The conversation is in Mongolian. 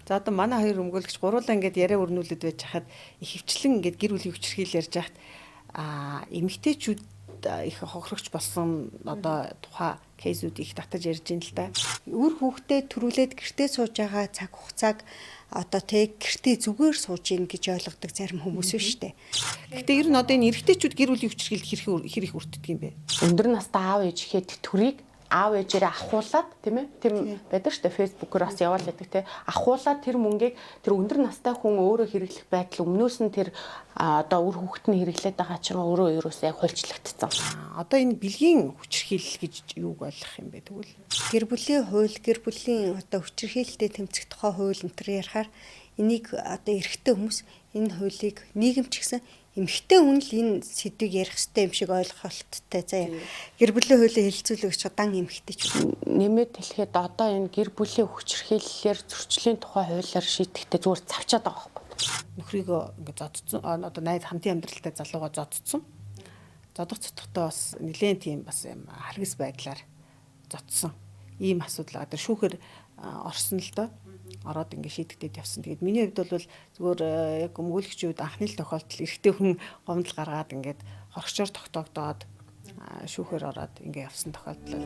За одоо манай хоёр өмгөөлөгч гуруулаа ингээд яриа өрнүүлээд байж хахад ихэвчлэн ингээд гэр бүлийн хүчирхийл ярьж хахад эмэгтэйчүүд их хохирогч болсон одоо тухай кейсүүд их татаж ярьж байна л да. Үр хүүхдээ төрүүлээд гэртээ сууж байгаа цаг хугацааг одоо тэг гэртээ зүгээр сууж ийн гэж ойлгодог зарим хүмүүс биш үү. Гэхдээ ер нь одоо энэ эрэгтэйчүүд гэр бүлийн хүчирхийлд хэрэг их өртдөг юм бэ? Өндөр настай аав ээж ихэд төрийг аав ээжээрээ ахуулаад тийм ээ тийм байдаг шүү дээ фэйсбүүкээр бас яваал байдаг тийм ахуулаад тэр мөнгийг тэр өндөр настай хүн өөрөө хэрэглэх байдал өмнөөс нь тэр одоо үр хүүхэд нь хэрэглээд байгаа чинь өөрөө ерөөсөө яг хуульчлагдсан. Одоо энэ бэлгийн хүчирхийлэл гэж юуг ойлгох юм бэ тэгвэл? Гэр бүлийн хууль, гэр бүлийн одоо хүчирхийлэлтэй тэмцэх тухай хууль энэ ярихаар энийг одоо эрэгтэй хүмүүс энэ хуулийг нийгэмч гэсэн эмэгтэй хүн л энэ сэдвийг ярих хэрэгтэй юм шиг ойлголттой заяа. Гэр бүлийн хуулийг хэлэлцүүлэгч удаан эмэгтэй ч нэмээд хэлэхэд одоо энэ гэр бүлийн хүчирхийллээр зөрчлийн тухай хуулиар шийдэхдээ зүгээр цавчаад байгаа байхгүй. Нөхрийгөө ингээд зодцсон одоо найз хамтын амьдралтай залууга зодцсон. Зодох цотготой бас нэлээд тийм бас юм харгас байдлаар зодсон. Ийм асуудал одоо шүүхээр орсон л доо. Ороод ингэ шийдэгдээд явсан. Тэгээд миний хувьд бол зүгээр яг өмгөөлөгчүүд анхны л тохиолдол эрэгтэй хүн гомдол гаргаад ингээд хорхичоор тогтоогдоод шүүхээр ороод ингэ явсан тохиолдол.